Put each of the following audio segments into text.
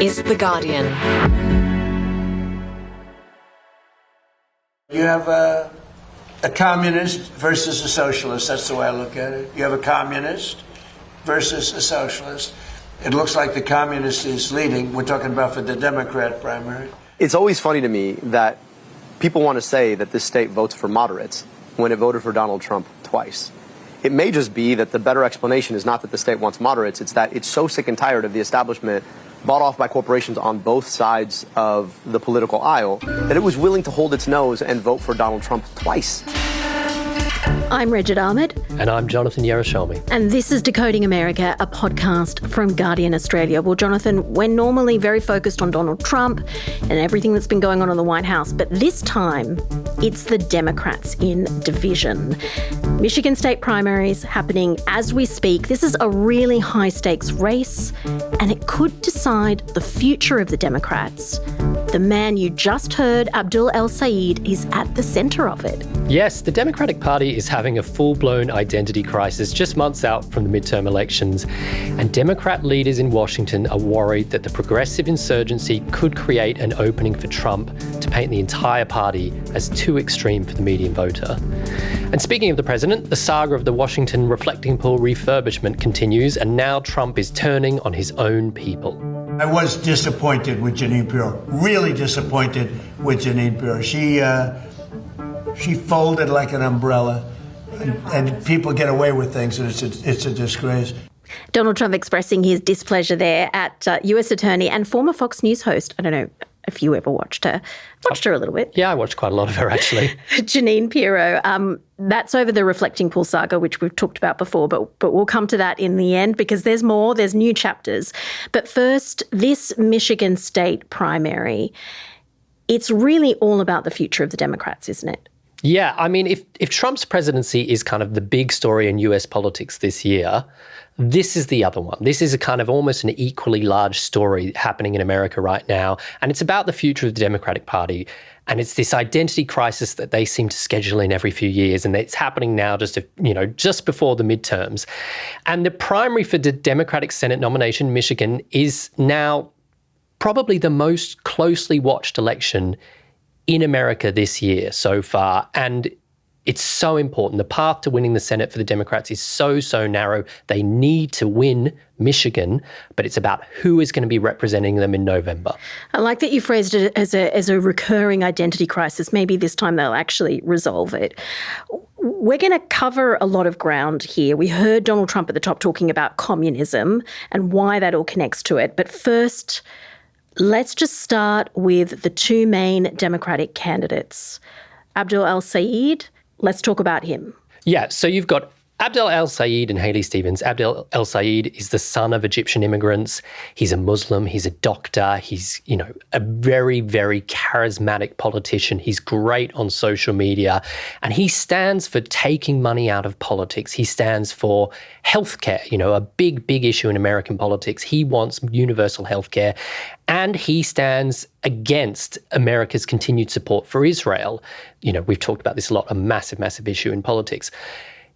is The Guardian. You have a communist versus a socialist. That's the way I look at it. You have a communist versus a socialist. It looks like the communist is leading. We're talking about for the Democrat primary. It's always funny to me that people want to say that this state votes for moderates when it voted for Donald Trump twice. It may just be that the better explanation is not that the state wants moderates, it's that it's so sick and tired of the establishment bought off by corporations on both sides of the political aisle that it was willing to hold its nose and vote for Donald Trump twice. I'm Reged Ahmad. And I'm Jonathan Yerushalmy. And this is Decoding America, a podcast from Guardian Australia. Well, Jonathan, we're normally very focused on Donald Trump and everything that's been going on in the White House, but this time it's the Democrats in division. Michigan state primaries happening as we speak. This is a really high-stakes race, and it could decide the future of the Democrats. The man you just heard, Abdul El-Sayed, is at the centre of it. Yes, the Democratic Party is having a full-blown identity crisis just months out from the midterm elections, and Democrat leaders in Washington are worried that the progressive insurgency could create an opening for Trump to paint the entire party as too extreme for the median voter. And speaking of the president, the saga of the Washington reflecting pool refurbishment continues, and now Trump is turning on his own people. I was disappointed with Jeanine Pirro, really disappointed with Jeanine Pirro. She folded like an umbrella, and people get away with things, and it's a disgrace. Donald Trump expressing his displeasure there at US Attorney and former Fox News host. I don't know if you ever watched her. Watched her a little bit. Yeah, I watched quite a lot of her, actually. Jeanine Pirro. That's over the reflecting pool saga, which we've talked about before, but we'll come to that in the end because there's more, there's new chapters. But first, this Michigan state primary, it's really all about the future of the Democrats, isn't it? Yeah, I mean, if Trump's presidency is kind of the big story in US politics this year, this is the other one. This is a kind of almost an equally large story happening in America right now, and it's about the future of the Democratic Party. And it's this identity crisis that they seem to schedule in every few years, and it's happening now just before the midterms. And the primary for the Democratic Senate nomination in Michigan is now probably the most closely watched election in America this year so far. And it's so important. The path to winning the Senate for the Democrats is so narrow. They need to win Michigan, but it's about who is going to be representing them in November. I like that you phrased it as a recurring identity crisis. Maybe this time they'll actually resolve it. We're going to cover a lot of ground here. We heard Donald Trump at the top talking about communism and why that all connects to it. But first, let's just start with the two main Democratic candidates. Abdul El-Sayed, let's talk about him. Yeah, so you've got Abdul El-Sayed and Haley Stevens. Abdul El-Sayed is the son of Egyptian immigrants. He's a Muslim. He's a doctor. He's, a very, very charismatic politician. He's great on social media. And he stands for taking money out of politics. He stands for healthcare, a big, big issue in American politics. He wants universal healthcare. And he stands against America's continued support for Israel. We've talked about this a lot, a massive, massive issue in politics.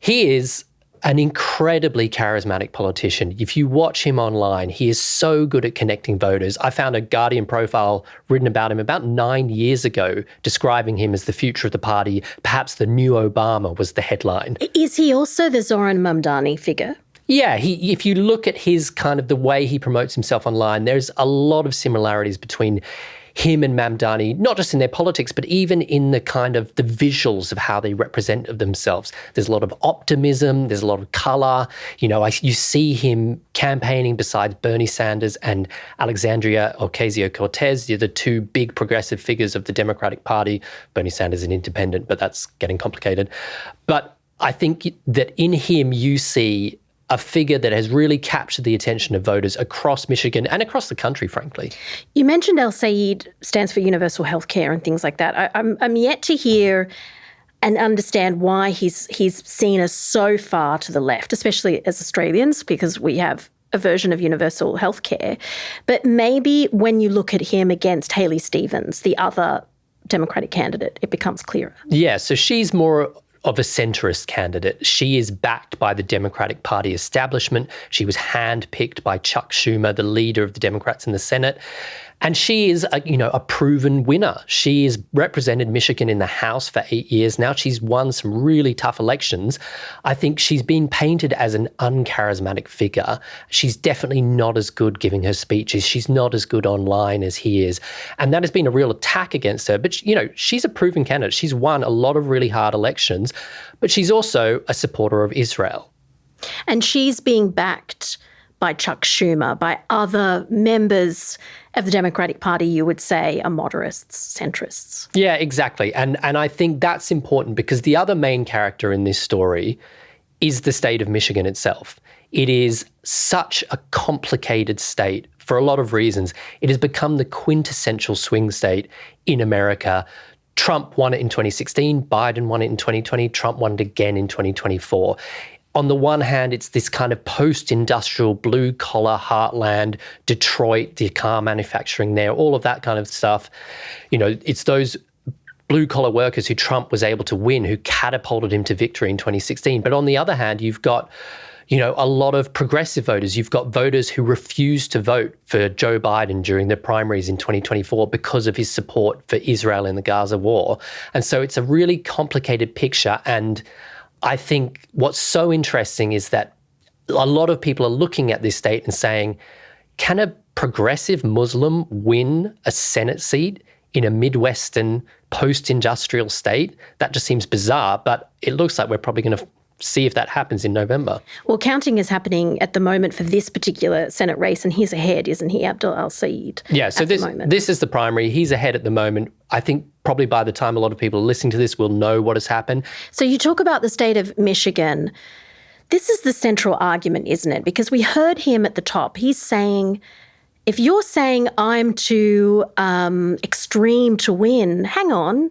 He is an incredibly charismatic politician. If you watch him online, he is so good at connecting voters. I found a Guardian profile written about him about 9 years ago, describing him as the future of the party. Perhaps the new Obama was the headline. Is he also the Zoran Mamdani figure? Yeah, if you look at his kind of the way he promotes himself online, there's a lot of similarities between him and Mamdani, not just in their politics, but even in the kind of the visuals of how they represent of themselves. There's a lot of optimism, there's a lot of colour. You see him campaigning beside Bernie Sanders and Alexandria Ocasio-Cortez. They're the two big progressive figures of the Democratic Party. Bernie Sanders is an independent, but that's getting complicated. But I think that in him you see a figure that has really captured the attention of voters across Michigan and across the country, frankly. You mentioned El-Sayed stands for universal health care and things like that. I'm yet to hear and understand why he's seen as so far to the left, especially as Australians, because we have a version of universal health care. But maybe when you look at him against Haley Stevens, the other Democratic candidate, it becomes clearer. Yeah, so she's more of a centrist candidate. She is backed by the Democratic Party establishment. She was handpicked by Chuck Schumer, the leader of the Democrats in the Senate. And she is a proven winner. She has represented Michigan in the House for 8 years now. She's won some really tough elections. I think she's been painted as an uncharismatic figure. She's definitely not as good giving her speeches. She's not as good online as he is. And that has been a real attack against her. But, she's a proven candidate. She's won a lot of really hard elections, but she's also a supporter of Israel. And she's being backed by Chuck Schumer, by other members of the Democratic Party, you would say, are moderates, centrists. Yeah, exactly. And I think that's important because the other main character in this story is the state of Michigan itself. It is such a complicated state for a lot of reasons. It has become the quintessential swing state in America. Trump won it in 2016, Biden won it in 2020, Trump won it again in 2024. On the one hand, it's this kind of post-industrial blue-collar heartland, Detroit, the car manufacturing there, all of that kind of stuff. It's those blue-collar workers who Trump was able to win, who catapulted him to victory in 2016. But on the other hand, you've got, a lot of progressive voters. You've got voters who refused to vote for Joe Biden during the primaries in 2024 because of his support for Israel in the Gaza war. And so it's a really complicated picture. And I think what's so interesting is that a lot of people are looking at this state and saying, can a progressive Muslim win a Senate seat in a Midwestern post-industrial state? That just seems bizarre, but it looks like we're probably going to see if that happens in November. Well, counting is happening at the moment for this particular Senate race, and he's ahead, isn't he, Abdul El-Sayed? Yeah, so this is the primary. He's ahead at the moment. I think probably by the time a lot of people are listening to this, we'll know what has happened. So you talk about the state of Michigan. This is the central argument, isn't it? Because we heard him at the top. He's saying, if you're saying I'm too extreme to win, hang on.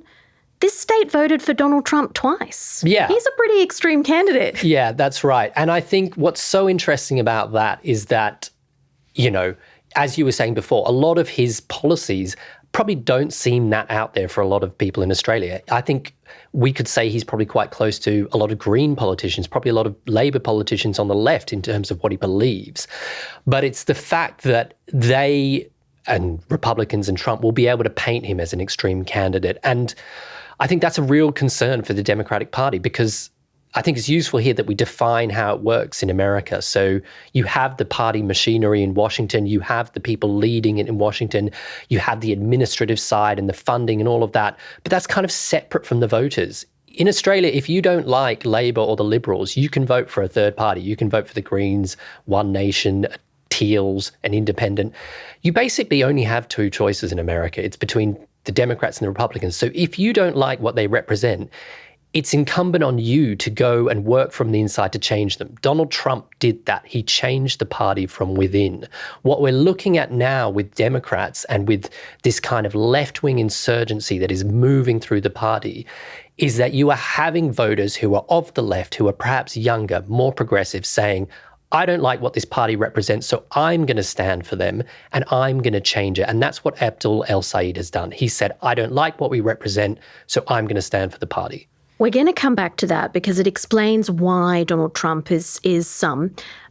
This state voted for Donald Trump twice. Yeah. He's a pretty extreme candidate. Yeah, that's right. And I think what's so interesting about that is that, as you were saying before, a lot of his policies probably don't seem that out there for a lot of people in Australia. I think we could say he's probably quite close to a lot of Green politicians, probably a lot of Labor politicians on the left in terms of what he believes. But it's the fact that they and Republicans and Trump will be able to paint him as an extreme candidate. And I think that's a real concern for the Democratic Party because I think it's useful here that we define how it works in America. So you have the party machinery in Washington, you have the people leading it in Washington, you have the administrative side and the funding and all of that, but that's kind of separate from the voters. In Australia, if you don't like Labor or the Liberals, you can vote for a third party. You can vote for the Greens, One Nation, Teals, an Independent. You basically only have two choices in America. It's between the Democrats and the Republicans. So if you don't like what they represent, it's incumbent on you to go and work from the inside to change them. Donald Trump did that. He changed the party from within. What we're looking at now with Democrats and with this kind of left-wing insurgency that is moving through the party is that you are having voters who are of the left, who are perhaps younger, more progressive, saying, I don't like what this party represents, so I'm going to stand for them and I'm going to change it. And that's what Abdul El-Sayed has done. He said, I don't like what we represent, so I'm going to stand for the party. We're going to come back to that because it explains why Donald Trump is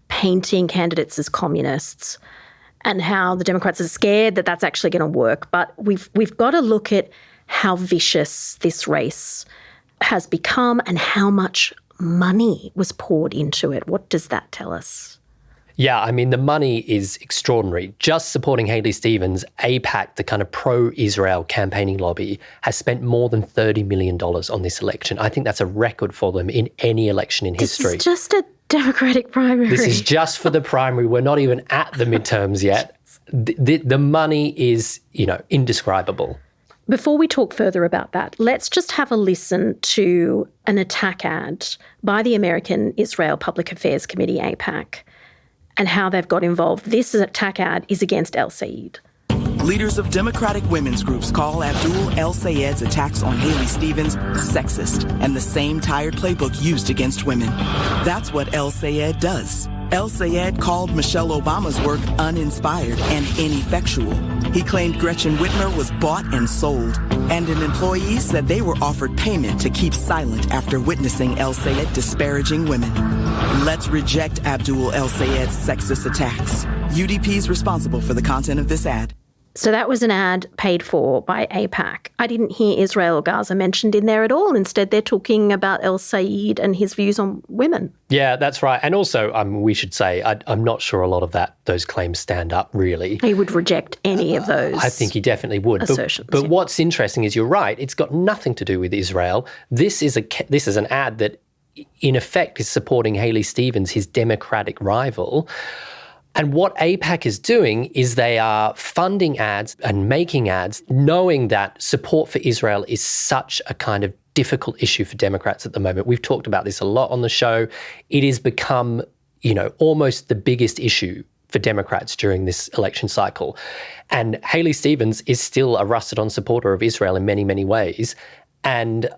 painting candidates as communists and how the Democrats are scared that that's actually going to work. But we've got to look at how vicious this race has become and how much money was poured into it. What does that tell us? Yeah, I mean, the money is extraordinary. Just supporting Haley Stevens, AIPAC, the kind of pro-Israel campaigning lobby, has spent more than $30 million on this election. I think that's a record for them in any election in history. This is just a Democratic primary. This is just for the primary. We're not even at the midterms yet. The money is, indescribable. Before we talk further about that, let's just have a listen to an attack ad by the American Israel Public Affairs Committee, AIPAC, and how they've got involved. This attack ad is against El-Sayed. Leaders of Democratic women's groups call Abdul El-Sayed's attacks on Haley Stevens sexist and the same tired playbook used against women. That's what El-Sayed does. El-Sayed called Michelle Obama's work uninspired and ineffectual. He claimed Gretchen Whitmer was bought and sold, and an employee said they were offered payment to keep silent after witnessing El-Sayed disparaging women. Let's reject Abdul El-Sayed's sexist attacks. UDP's responsible for the content of this ad. So that was an ad paid for by AIPAC. I didn't hear Israel or Gaza mentioned in there at all. Instead, they're talking about El-Sayed and his views on women. Yeah, that's right. And also, we should say, I'm not sure a lot of those claims stand up, really. He would reject any of those. I think he definitely would. Assertions. But what's interesting is you're right. It's got nothing to do with Israel. This is an ad that, in effect, is supporting Haley Stevens, his Democratic rival. And what AIPAC is doing is they are funding ads and making ads, knowing that support for Israel is such a kind of difficult issue for Democrats at the moment. We've talked about this a lot on the show. It has become, almost the biggest issue for Democrats during this election cycle. And Haley Stevens is still a rusted-on supporter of Israel in many, many ways. And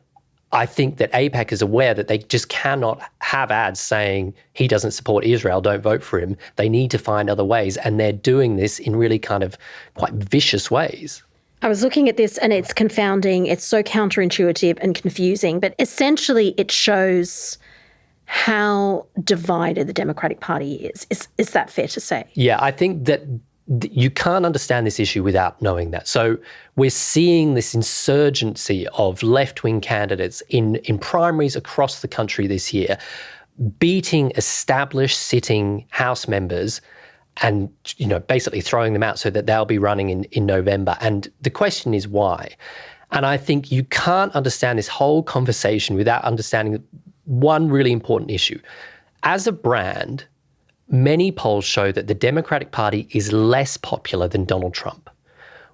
I think that AIPAC is aware that they just cannot have ads saying he doesn't support Israel, don't vote for him. They need to find other ways, and they're doing this in really kind of quite vicious ways. I was looking at this and it's confounding. It's so counterintuitive and confusing, but essentially it shows how divided the Democratic Party is. Is that fair to say? Yeah, I think that you can't understand this issue without knowing that. So we're seeing this insurgency of left-wing candidates in primaries across the country this year, beating established sitting House members and, basically throwing them out so that they'll be running in November. And the question is why? And I think you can't understand this whole conversation without understanding one really important issue. As a brand, many polls show that the Democratic Party is less popular than Donald Trump.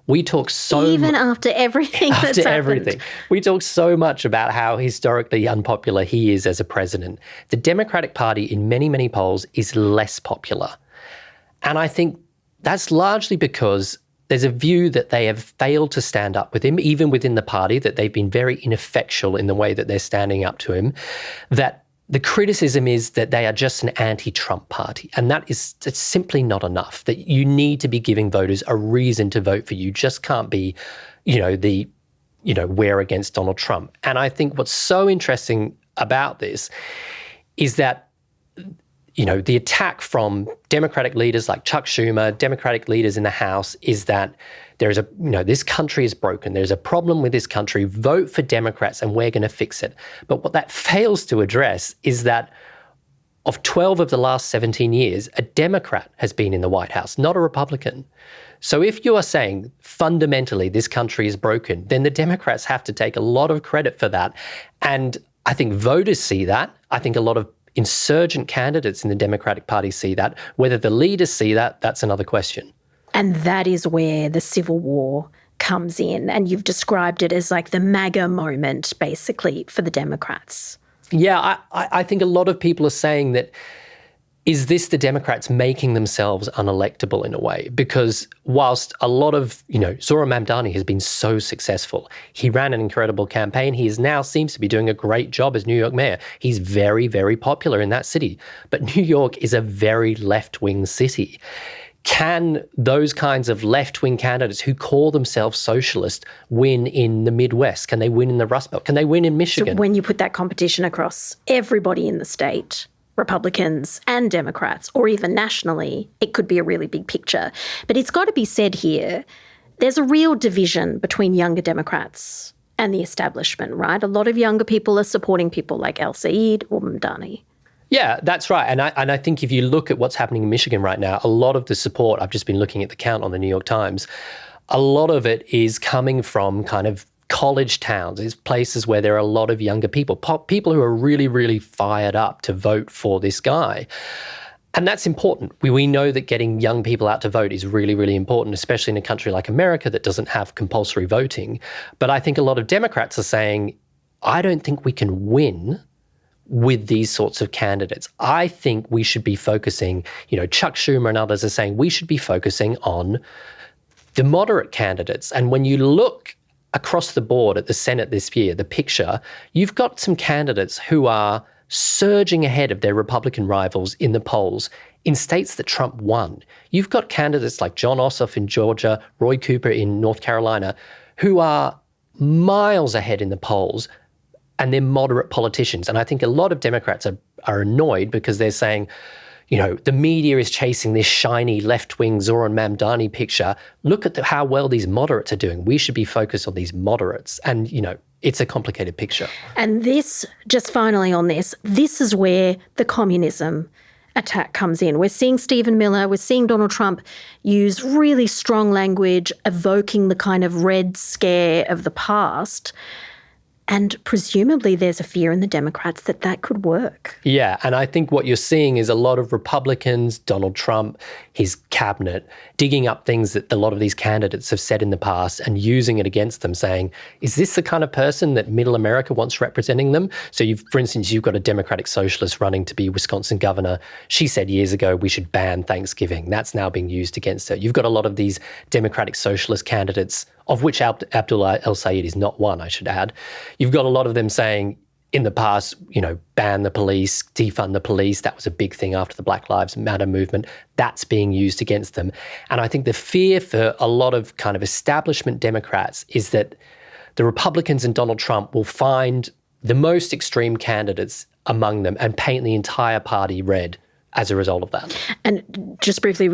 We talk even after everything that's happened. We talk so much about how historically unpopular he is as a president. The Democratic Party in many, many polls is less popular. And I think that's largely because there's a view that they have failed to stand up with him, even within the party, that they've been very ineffectual in the way that they're standing up to him, that the criticism is that they are just an anti-Trump party, and it's simply not enough, that you need to be giving voters a reason to vote for you. You just can't be, we're against Donald Trump. And I think what's so interesting about this is that, the attack from Democratic leaders like Chuck Schumer, Democratic leaders in the House, is that there's this country is broken. There's a problem with this country. Vote for Democrats and we're going to fix it. But what that fails to address is that of 12 of the last 17 years, a Democrat has been in the White House, not a Republican. So if you are saying fundamentally this country is broken, then the Democrats have to take a lot of credit for that. And I think voters see that. I think a lot of insurgent candidates in the Democratic Party see that. Whether the leaders see that, that's another question. And that is where the civil war comes in. And you've described it as like the MAGA moment, basically, for the Democrats. Yeah, I think a lot of people are saying that, is this the Democrats making themselves unelectable in a way? Because whilst a lot of, Zohran Mamdani has been so successful, he ran an incredible campaign. He now seems to be doing a great job as New York mayor. He's very, very popular in that city. But New York is a very left-wing city. Can those kinds of left-wing candidates who call themselves socialist win in the Midwest? Can they win in the Rust Belt? Can they win in Michigan? So when you put that competition across everybody in the state, Republicans and Democrats, or even nationally, it could be a really big picture. But it's got to be said here, there's a real division between younger Democrats and the establishment, right? A lot of younger people are supporting people like El-Sayed or Mamdani. Yeah, that's right. And I think if you look at what's happening in Michigan right now, a lot of the support, I've just been looking at the count on the New York Times, a lot of it is coming from kind of college towns. It's places where there are a lot of younger people, people who are really, really fired up to vote for this guy. And that's important. We know that getting young people out to vote is really, really important, especially in a country like America that doesn't have compulsory voting. But I think a lot of Democrats are saying, I don't think we can win with these sorts of candidates. I think we should be focusing, Chuck Schumer and others are saying we should be focusing on the moderate candidates. And when you look across the board at the Senate this year, the picture, you've got some candidates who are surging ahead of their Republican rivals in the polls in states that Trump won. You've got candidates like John Ossoff in Georgia, Roy Cooper in North Carolina, who are miles ahead in the polls, and they're moderate politicians. And I think a lot of Democrats are annoyed because they're saying, you know, the media is chasing this shiny left-wing Zoran Mamdani picture. Look at how well these moderates are doing. We should be focused on these moderates. And, you know, it's a complicated picture. And this, just finally on this is where the communism attack comes in. We're seeing Stephen Miller, we're seeing Donald Trump use really strong language, evoking the kind of Red Scare of the past. And presumably there's a fear in the Democrats that that could work. Yeah, and I think what you're seeing is a lot of Republicans, Donald Trump, his cabinet, digging up things that a lot of these candidates have said in the past and using it against them, saying, is this the kind of person that middle America wants representing them? So, for instance, you've got a Democratic socialist running to be Wisconsin governor. She said years ago we should ban Thanksgiving. That's now being used against her. You've got a lot of these Democratic socialist candidates, of which Abdul El-Sayed is not one, I should add. You've got a lot of them saying in the past, you know, ban the police, defund the police. That was a big thing after the Black Lives Matter movement. That's being used against them. And I think the fear for a lot of kind of establishment Democrats is that the Republicans and Donald Trump will find the most extreme candidates among them and paint the entire party red as a result of that. And just briefly,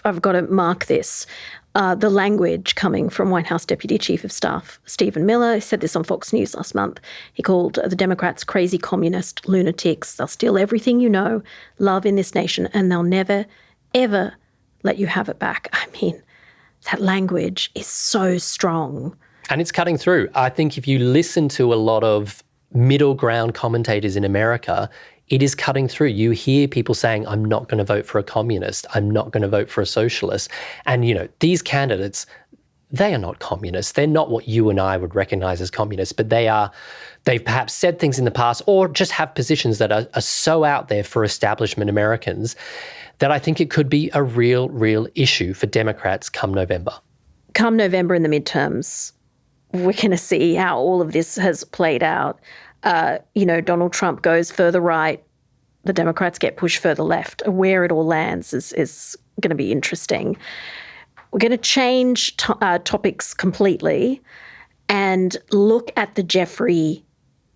I've got to mark this. The language coming from White House Deputy Chief of Staff Stephen Miller said this on Fox News last month. He called the Democrats crazy communist lunatics. They'll steal everything you know, love in this nation, and they'll never, ever let you have it back. I mean, that language is so strong. And it's cutting through. I think if you listen to a lot of middle ground commentators in America, it is cutting through. You hear people saying, I'm not going to vote for a communist. I'm not going to vote for a socialist. And, you know, these candidates, they are not communists. They're not what you and I would recognize as communists, but they've perhaps said things in the past or just have positions that are so out there for establishment Americans that I think it could be a real issue for Democrats come November. Come November in the midterms, we're going to see how all of this has played out. You know, Donald Trump goes further right, the Democrats get pushed further left. Where it all lands is going to be interesting. We're going to change topics completely and look at the Jeffrey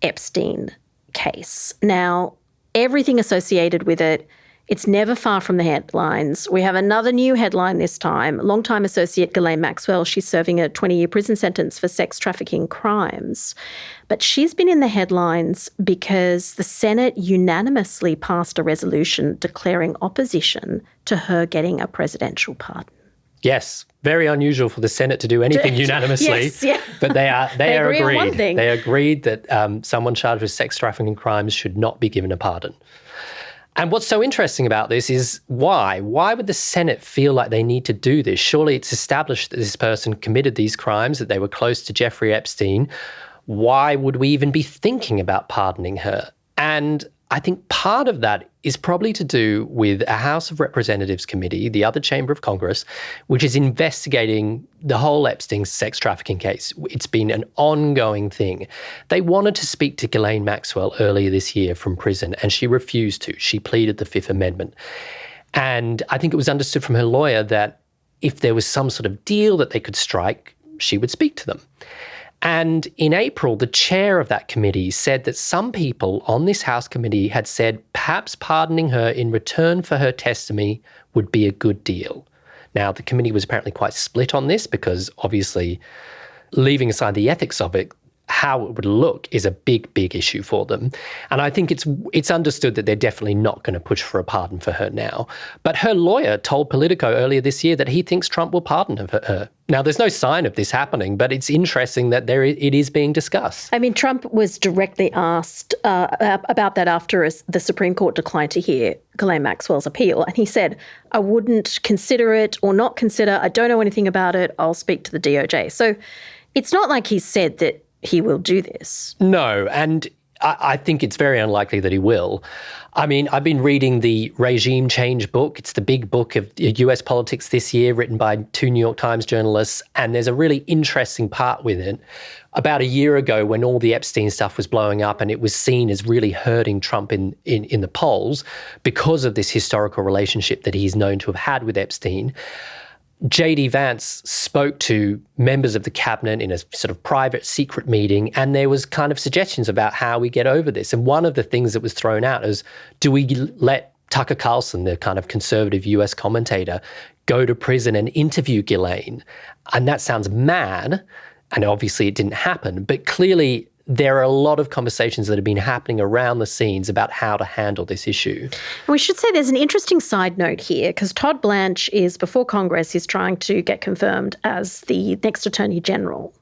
Epstein case. Now, everything associated with it, it's never far from the headlines. We have another new headline this time. Longtime associate Ghislaine Maxwell, she's serving a 20-year prison sentence for sex trafficking crimes. But she's been in the headlines because the Senate unanimously passed a resolution declaring opposition to her getting a presidential pardon. Yes, very unusual for the Senate to do anything unanimously. Yes, yeah. But they are agree on one agreed. thing. They agreed that someone charged with sex trafficking crimes should not be given a pardon. And what's so interesting about this is why? Why would the Senate feel like they need to do this? Surely it's established that this person committed these crimes, that they were close to Jeffrey Epstein. Why would we even be thinking about pardoning her? And I think part of that is probably to do with a House of Representatives committee, the other chamber of Congress, which is investigating the whole Epstein sex trafficking case. It's been an ongoing thing. They wanted to speak to Ghislaine Maxwell earlier this year from prison, and she refused to. She pleaded the Fifth Amendment. And I think it was understood from her lawyer that if there was some sort of deal that they could strike, she would speak to them. And in April, the chair of that committee said that some people on this House committee had said perhaps pardoning her in return for her testimony would be a good deal. Now, the committee was apparently quite split on this because obviously, leaving aside the ethics of it, how it would look is a big issue for them. And I think it's understood that they're definitely not going to push for a pardon for her now. But her lawyer told Politico earlier this year that he thinks Trump will pardon her. Now, there's no sign of this happening, but it's interesting that it is being discussed. I mean, Trump was directly asked about that after the Supreme Court declined to hear Ghislaine Maxwell's appeal. And he said, I wouldn't consider it or not consider. I don't know anything about it. I'll speak to the DOJ. So it's not like he said that he will do this. No, and I think it's very unlikely that he will. I mean, I've been reading the Regime Change book. It's the big book of US politics this year, written by 2 New York Times journalists. And there's a really interesting part with it. About a year ago, when all the Epstein stuff was blowing up and it was seen as really hurting Trump in the polls because of this historical relationship that he's known to have had with Epstein, J.D. Vance spoke to members of the cabinet in a sort of private, secret meeting, and there was kind of suggestions about how we get over this. And one of the things that was thrown out is, do we let Tucker Carlson, the kind of conservative US commentator, go to prison and interview Ghislaine? And that sounds mad, and obviously it didn't happen, but clearly there are a lot of conversations that have been happening around the scenes about how to handle this issue. And we should say there's an interesting side note here, because Todd Blanche is, before Congress, is trying to get confirmed as the next Attorney General.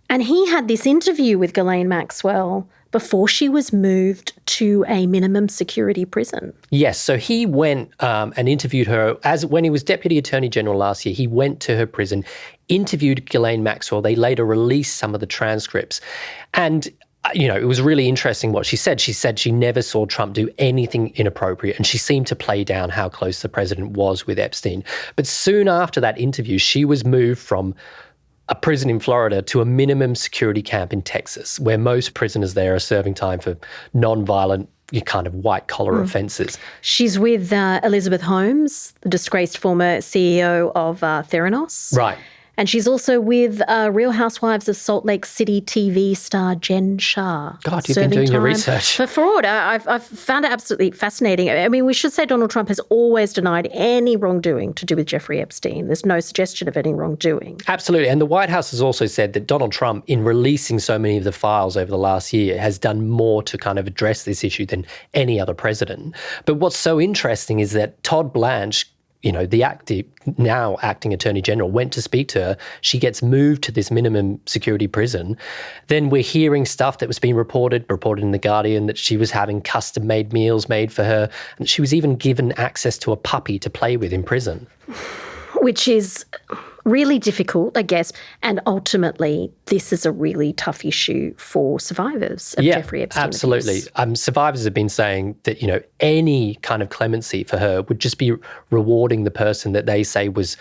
And he had this interview with Ghislaine Maxwell before she was moved to a minimum security prison. Yes, so he went and interviewed her when he was Deputy Attorney General last year. He went to her prison, interviewed Ghislaine Maxwell. They later released some of the transcripts. And, you know, it was really interesting what she said. She said she never saw Trump do anything inappropriate, and she seemed to play down how close the president was with Epstein. But soon after that interview, she was moved from a prison in Florida to a minimum security camp in Texas, where most prisoners there are serving time for non-violent, kind of white-collar offences. She's with Elizabeth Holmes, the disgraced former CEO of Theranos. Right. And she's also with Real Housewives of Salt Lake City TV star Jen Shah. God, you've been doing your research. For fraud. I've found it absolutely fascinating. I mean, we should say Donald Trump has always denied any wrongdoing to do with Jeffrey Epstein. There's no suggestion of any wrongdoing. Absolutely. And the White House has also said that Donald Trump, in releasing so many of the files over the last year, has done more to kind of address this issue than any other president. But what's so interesting is that Todd Blanche, you know, the now acting Attorney General, went to speak to her. She gets moved to this minimum security prison. Then we're hearing stuff that was being reported in The Guardian, that she was having custom-made meals made for her, and she was even given access to a puppy to play with in prison. Which is really difficult, I guess. And ultimately, this is a really tough issue for survivors of Jeffrey Epstein. Absolutely. Survivors have been saying that, you know, any kind of clemency for her would just be rewarding the person that they say was,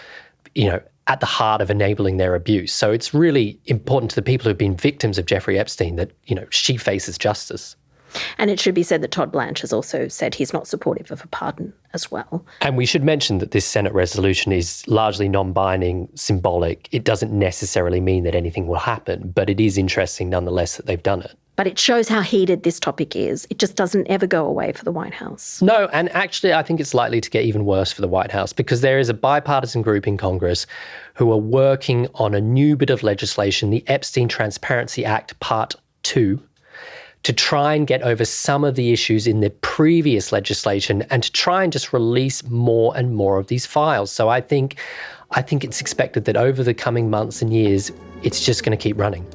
you know, at the heart of enabling their abuse. So it's really important to the people who've been victims of Jeffrey Epstein that, you know, she faces justice. And it should be said that Todd Blanche has also said he's not supportive of a pardon as well. And we should mention that this Senate resolution is largely non-binding, symbolic. It doesn't necessarily mean that anything will happen, but it is interesting nonetheless that they've done it. But it shows how heated this topic is. It just doesn't ever go away for the White House. No, and actually I think it's likely to get even worse for the White House, because there is a bipartisan group in Congress who are working on a new bit of legislation, the Epstein Transparency Act Part 2, to try and get over some of the issues in the previous legislation and to try and just release more and more of these files. So I think it's expected that over the coming months and years, it's just going to keep running.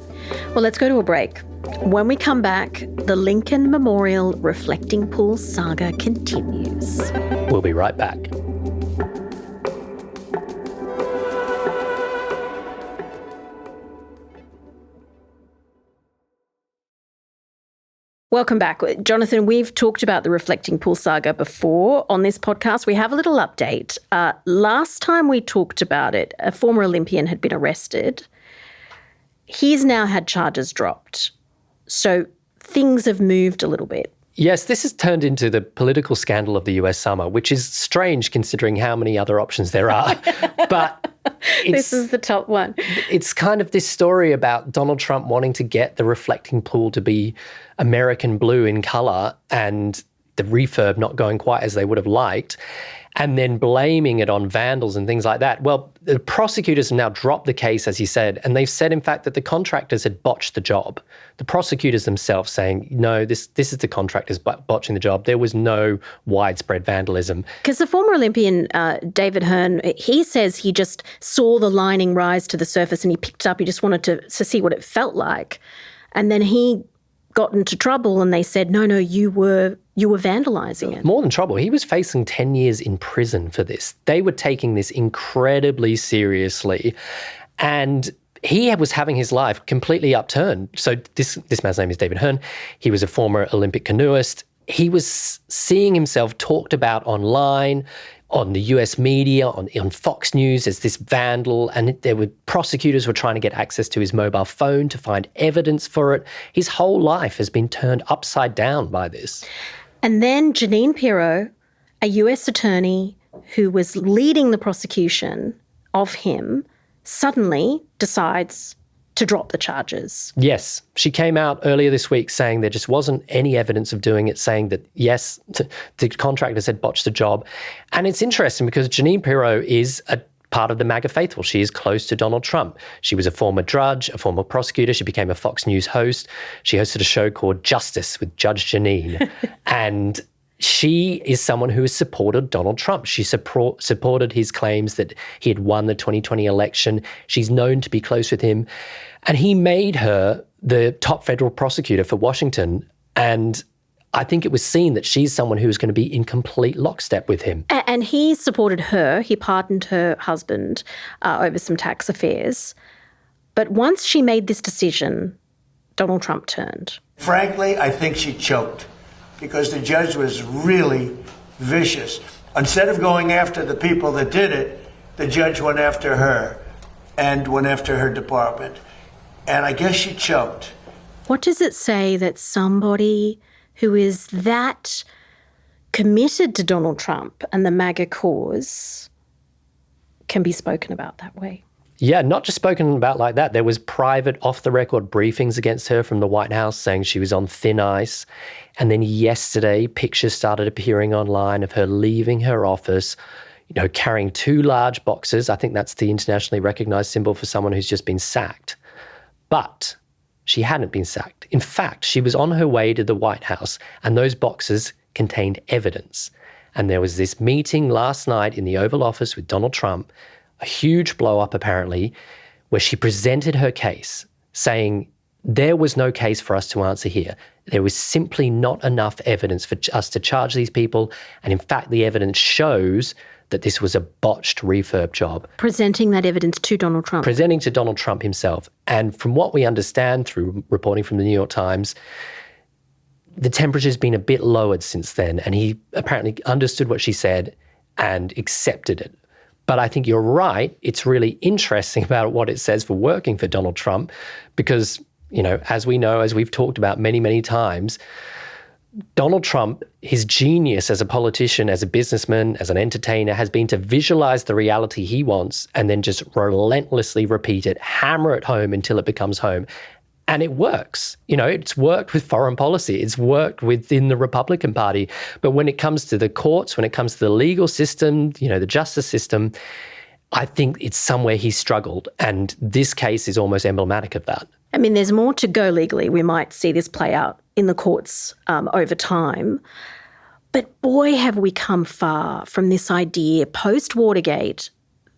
Well, let's go to a break. When we come back, the Lincoln Memorial Reflecting Pool saga continues. We'll be right back. Welcome back. Jonathan, we've talked about the Reflecting Pool saga before on this podcast. We have a little update. Last time we talked about it, a former Olympian had been arrested. He's now had charges dropped. So things have moved a little bit. Yes, this has turned into the political scandal of the US summer, which is strange considering how many other options there are. But this is the top one. It's kind of this story about Donald Trump wanting to get the reflecting pool to be American blue in colour and the refurb not going quite as they would have liked, and then blaming it on vandals and things like that. Well, the prosecutors have now dropped the case, as you said, and they've said, in fact, that the contractors had botched the job. The prosecutors themselves saying, no, this is the contractors botching the job. There was no widespread vandalism. Because the former Olympian, David Hearn, he says he just saw the lining rise to the surface and he picked it up. He just wanted to see what it felt like. And then he got into trouble and they said, no, you were vandalising it. More than trouble. He was facing 10 years in prison for this. They were taking this incredibly seriously. And he was having his life completely upturned. So this man's name is David Hearn. He was a former Olympic canoeist. He was seeing himself talked about online, on the US media, on Fox News as this vandal, and prosecutors were trying to get access to his mobile phone to find evidence for it. His whole life has been turned upside down by this. And then Jeanine Pirro, a US attorney who was leading the prosecution of him, suddenly decides to drop the charges. Yes. She came out earlier this week saying there just wasn't any evidence of doing it, saying that, yes, the contractors had botched the job. And it's interesting because Jeanine Pirro is a part of the MAGA faithful. She is close to Donald Trump. She was a former judge, a former prosecutor. She became a Fox News host. She hosted a show called Justice with Judge Jeanine. And she is someone who has supported Donald Trump. She supported his claims that he had won the 2020 election. She's known to be close with him. And he made her the top federal prosecutor for Washington. And I think it was seen that she's someone who is going to be in complete lockstep with him. And he supported her. He pardoned her husband over some tax affairs. But once she made this decision, Donald Trump turned. Frankly, I think she choked because the judge was really vicious. Instead of going after the people that did it, the judge went after her and went after her department. And I guess she choked. What does it say that somebody who is that committed to Donald Trump and the MAGA cause can be spoken about that way? Yeah, not just spoken about like that. There was private off-the-record briefings against her from the White House saying she was on thin ice. And then yesterday, pictures started appearing online of her leaving her office, carrying 2 large boxes. I think that's the internationally recognized symbol for someone who's just been sacked. But she hadn't been sacked. In fact, she was on her way to the White House, and those boxes contained evidence. And there was this meeting last night in the Oval Office with Donald Trump, a huge blow-up apparently, where she presented her case, saying there was no case for us to answer here. There was simply not enough evidence for us to charge these people. And in fact, the evidence shows that this was a botched refurb job. Presenting that evidence to Donald Trump. Presenting to Donald Trump himself. And from what we understand through reporting from the New York Times, the temperature's been a bit lowered since then. And he apparently understood what she said and accepted it. But I think you're right. It's really interesting about what it says for working for Donald Trump because, as we know, as we've talked about many, many times, Donald Trump, his genius as a politician, as a businessman, as an entertainer, has been to visualize the reality he wants and then just relentlessly repeat it, hammer it home until it becomes home. And it works. It's worked with foreign policy. It's worked within the Republican Party. But when it comes to the courts, when it comes to the legal system, the justice system, I think it's somewhere he's struggled. And this case is almost emblematic of that. I mean, there's more to go legally. We might see this play out in the courts over time. But boy, have we come far from this idea post-Watergate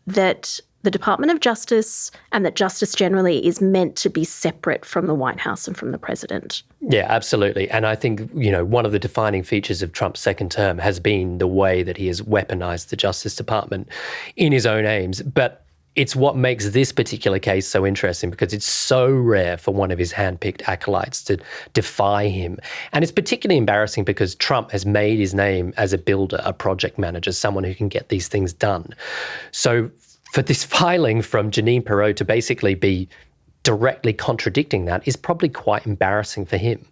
that the Department of Justice and that justice generally is meant to be separate from the White House and from the president. Yeah, absolutely. And I think, one of the defining features of Trump's second term has been the way that he has weaponized the Justice Department in his own aims. But it's what makes this particular case so interesting because it's so rare for one of his handpicked acolytes to defy him. And it's particularly embarrassing because Trump has made his name as a builder, a project manager, someone who can get these things done. So for this filing from Jeanine Pirro to basically be directly contradicting that is probably quite embarrassing for him.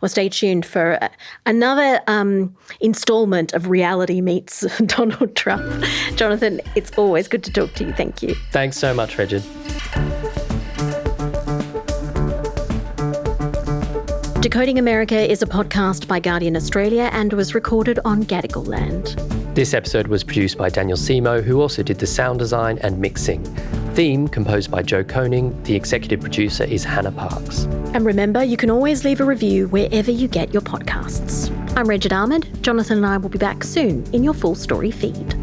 Well, stay tuned for another instalment of Reality Meets Donald Trump. Jonathan, it's always good to talk to you. Thank you. Thanks so much, Reged. Decoding America is a podcast by Guardian Australia and was recorded on Gadigal land. This episode was produced by Daniel Simo, who also did the sound design and mixing. Theme composed by Joe Koning. The executive producer is Hannah Parks. And remember, you can always leave a review wherever you get your podcasts. I'm Reged Ahmad. Jonathan and I will be back soon in your Full Story feed.